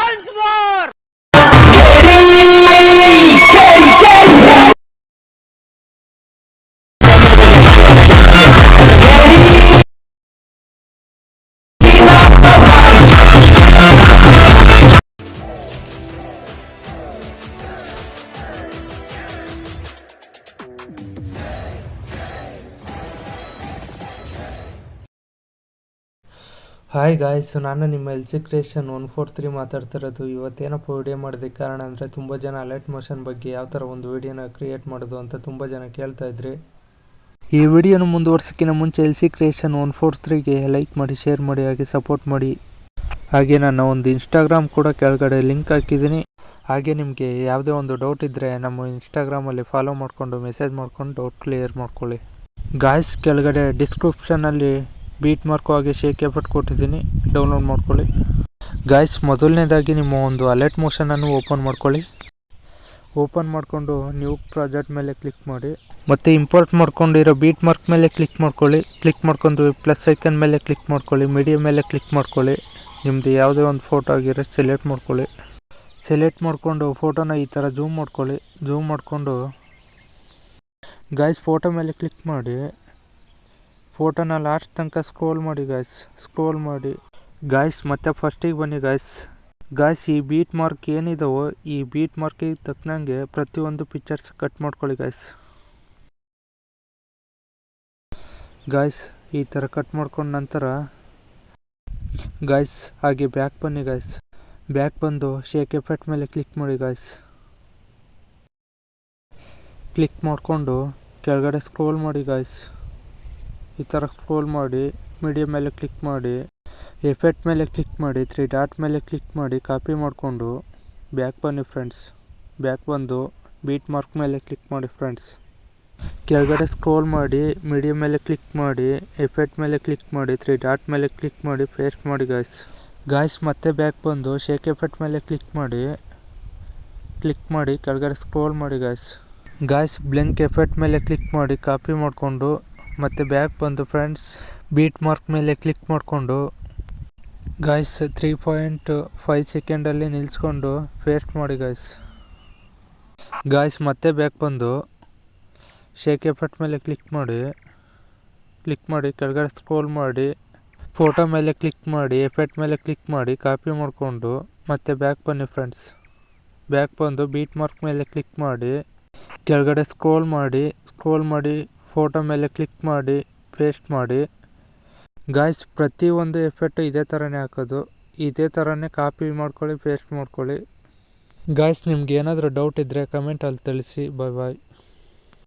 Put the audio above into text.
once more. Hi guys, ನಾನು ನಿಮ್ಮ LC creation 143 ಮಾತಾಡ್ತಾ ಇರೋದು. ಇವತ್ತೇನಪ್ಪ ವಿಡಿಯೋ ಮಾಡೋದಕ್ಕೆ ಕಾರಣ ಅಂದರೆ ತುಂಬ ಜನ ಅಲರ್ಟ್ ಮೋಷನ್ ಬಗ್ಗೆ ಯಾವ ಥರ ಒಂದು ವಿಡಿಯೋನ ಕ್ರಿಯೇಟ್ ಮಾಡೋದು ಅಂತ ತುಂಬ ಜನ ಕೇಳ್ತಾ ಇದ್ರಿ. ಈ ವಿಡಿಯೋನ ಮುಂದುವರ್ಸೋಕ್ಕಿಂತ ಮುಂಚೆ ಎಲ್ಸಿ ಕ್ರಿಯೇಷನ್ 143ಗೆ ಲೈಕ್ ಮಾಡಿ, ಶೇರ್ ಮಾಡಿ, ಹಾಗೆ ಸಪೋರ್ಟ್ ಮಾಡಿ. ಹಾಗೆ ನಾನು ಒಂದು ಇನ್ಸ್ಟಾಗ್ರಾಮ್ ಕೂಡ ಕೆಳಗಡೆ ಲಿಂಕ್ ಹಾಕಿದ್ದೀನಿ. ಹಾಗೆ ನಿಮಗೆ ಯಾವುದೇ ಒಂದು ಡೌಟ್ ಇದ್ದರೆ ನಮ್ಮ ಇನ್ಸ್ಟಾಗ್ರಾಮಲ್ಲಿ ಫಾಲೋ ಮಾಡಿಕೊಂಡು ಮೆಸೇಜ್ ಮಾಡ್ಕೊಂಡು ಡೌಟ್ ಕ್ಲಿಯರ್ ಮಾಡ್ಕೊಳ್ಳಿ. ಗಾಯ್ಸ್, ಕೆಳಗಡೆ ಡಿಸ್ಕ್ರಿಪ್ಷನಲ್ಲಿ ಬೀಟ್ ಮಾರ್ಕು ಹಾಗೆ ಶೇಕ್ ಎಫೆಕ್ಟ್ ಕೊಟ್ಟಿದ್ದೀನಿ, ಡೌನ್ಲೋಡ್ ಮಾಡ್ಕೊಳ್ಳಿ. ಗಾಯ್ಸ್, ಮೊದಲನೇದಾಗಿ ನಿಮ್ಮ ಒಂದು ಅಲರ್ಟ್ ಮೋಷನನ್ನು ಓಪನ್ ಮಾಡ್ಕೊಳ್ಳಿ. ಓಪನ್ ಮಾಡಿಕೊಂಡು ನ್ಯೂ ಪ್ರಾಜೆಕ್ಟ್ ಮೇಲೆ ಕ್ಲಿಕ್ ಮಾಡಿ, ಮತ್ತು ಇಂಪೋರ್ಟ್ ಮಾಡ್ಕೊಂಡಿರೋ ಬೀಟ್ ಮಾರ್ಕ್ ಮೇಲೆ ಕ್ಲಿಕ್ ಮಾಡ್ಕೊಳ್ಳಿ. ಕ್ಲಿಕ್ ಮಾಡ್ಕೊಂಡು ಪ್ಲಸ್ ಐಕನ್ ಮೇಲೆ ಕ್ಲಿಕ್ ಮಾಡ್ಕೊಳ್ಳಿ, ಮೀಡಿಯಾ ಮೇಲೆ ಕ್ಲಿಕ್ ಮಾಡ್ಕೊಳ್ಳಿ. ನಿಮ್ಮದು ಯಾವುದೇ ಒಂದು ಫೋಟೋ ಆಗಿರೋ ಸೆಲೆಕ್ಟ್ ಮಾಡ್ಕೊಳ್ಳಿ. ಸೆಲೆಕ್ಟ್ ಮಾಡಿಕೊಂಡು ಫೋಟೋನ ಈ ಥರ ಜೂಮ್ ಮಾಡ್ಕೊಳ್ಳಿ. ಜೂಮ್ ಮಾಡಿಕೊಂಡು ಗಾಯ್ಸ್ ಫೋಟೋ ಮೇಲೆ ಕ್ಲಿಕ್ ಮಾಡಿ, ಫೋಟೋನ ಲಾಸ್ಟ್ ತನಕ ಸ್ಕ್ರೋಲ್ ಮಾಡಿ ಗಾಯ್ಸ್. ಮತ್ತೆ ಫಸ್ಟಿಗೆ ಬನ್ನಿ ಗಾಯ್ಸ್. ಈ ಬೀಟ್ ಮಾರ್ಕ್ ಏನಿದಾವೋ ಈ ಬೀಟ್ ಮಾರ್ಕಿಗೆ ತಕ್ಕನಂಗೆ ಪ್ರತಿಯೊಂದು ಪಿಕ್ಚರ್ಸ್ ಕಟ್ ಮಾಡ್ಕೊಳ್ಳಿ ಗಾಯ್ಸ್. ಈ ಥರ ಕಟ್ ಮಾಡ್ಕೊಂಡ ನಂತರ ಗಾಯ್ಸ್ ಹಾಗೆ ಬ್ಯಾಕ್ ಬನ್ನಿ ಬ್ಯಾಕ್ ಬಂದು ಶೇಕ್ ಎಫೆಕ್ಟ್ ಮೇಲೆ ಕ್ಲಿಕ್ ಮಾಡಿ ಕ್ಲಿಕ್ ಮಾಡಿಕೊಂಡು ಕೆಳಗಡೆ ಸ್ಕ್ರೋಲ್ ಮಾಡಿ ಈ ಥರ ಸ್ಕ್ರೋಲ್ ಮಾಡಿ, ಮೀಡಿಯಾ ಮೇಲೆ ಕ್ಲಿಕ್ ಮಾಡಿ, ಎಫೆಕ್ಟ್ ಮೇಲೆ ಕ್ಲಿಕ್ ಮಾಡಿ, 3 ಡಾಟ್ ಮೇಲೆ ಕ್ಲಿಕ್ ಮಾಡಿ, ಕಾಪಿ ಮಾಡಿಕೊಂಡು ಬ್ಯಾಕ್ ಬನ್ನಿ ಫ್ರೆಂಡ್ಸ್. ಬ್ಯಾಕ್ ಬಂದು ಬೀಟ್ ಮಾರ್ಕ್ ಮೇಲೆ ಕ್ಲಿಕ್ ಮಾಡಿ ಫ್ರೆಂಡ್ಸ್. ಕೆಳಗಡೆ ಸ್ಕ್ರೋಲ್ ಮಾಡಿ, ಮೀಡಿಯಾ ಮೇಲೆ ಕ್ಲಿಕ್ ಮಾಡಿ, ಎಫೆಕ್ಟ್ ಮೇಲೆ ಕ್ಲಿಕ್ ಮಾಡಿ, 3 ಡಾಟ್ ಮೇಲೆ ಕ್ಲಿಕ್ ಮಾಡಿ, ಪೇಸ್ಟ್ ಮಾಡಿ ಗಾಯ್ಸ್. ಮತ್ತೆ ಬ್ಯಾಕ್ ಬಂದು ಶೇಕ್ ಎಫೆಕ್ಟ್ ಮೇಲೆ ಕ್ಲಿಕ್ ಮಾಡಿ ಕೆಳಗಡೆ ಸ್ಕ್ರೋಲ್ ಮಾಡಿ ಗಾಯ್ಸ್. ಬ್ಲಿಂಕ್ ಎಫೆಕ್ಟ್ ಮೇಲೆ ಕ್ಲಿಕ್ ಮಾಡಿ ಕಾಪಿ ಮಾಡಿಕೊಂಡು ಮತ್ತು ಬ್ಯಾಕ್ ಬಂದು ಫ್ರೆಂಡ್ಸ್ ಬೀಟ್ ಮಾರ್ಕ್ ಮೇಲೆ ಕ್ಲಿಕ್ ಮಾಡಿಕೊಂಡು ಗಾಯ್ಸ್ 3.5 ಸೆಕೆಂಡಲ್ಲಿ ನಿಲ್ಲಿಸ್ಕೊಂಡು ಪೇಸ್ಟ್ ಮಾಡಿ ಗಾಯ್ಸ್. ಮತ್ತೆ ಬ್ಯಾಕ್ ಬಂದು ಶೇಕ್ ಎಫೆಕ್ಟ್ ಮೇಲೆ ಕ್ಲಿಕ್ ಮಾಡಿ ಕೆಳಗಡೆ ಸ್ಕ್ರೋಲ್ ಮಾಡಿ, ಫೋಟೋ ಮೇಲೆ ಕ್ಲಿಕ್ ಮಾಡಿ, ಎಫೆಕ್ಟ್ ಮೇಲೆ ಕ್ಲಿಕ್ ಮಾಡಿ, ಕಾಪಿ ಮಾಡಿಕೊಂಡು ಮತ್ತೆ ಬ್ಯಾಕ್ ಬನ್ನಿ ಫ್ರೆಂಡ್ಸ್. ಬ್ಯಾಕ್ ಬಂದು ಬೀಟ್ ಮಾರ್ಕ್ ಮೇಲೆ ಕ್ಲಿಕ್ ಮಾಡಿ ಕೆಳಗಡೆ ಸ್ಕ್ರೋಲ್ ಮಾಡಿ ಫೋಟೋ ಮೇಲೆ ಕ್ಲಿಕ್ ಮಾಡಿ, ಪೇಸ್ಟ್ ಮಾಡಿ ಗಾಯ್ಸ್. ಪ್ರತಿಯೊಂದು ಎಫೆಕ್ಟು ಇದೇ ಥರನೇ ಹಾಕೋದು, ಇದೇ ಥರನೇ ಕಾಪಿ ಮಾಡ್ಕೊಳ್ಳಿ, ಪೇಸ್ಟ್ ಮಾಡ್ಕೊಳ್ಳಿ ಗಾಯ್ಸ್. ನಿಮ್ಗೆ ಏನಾದರೂ ಡೌಟ್ ಇದ್ದರೆ ಕಮೆಂಟಲ್ಲಿ ತಿಳಿಸಿ. ಬಾಯ್.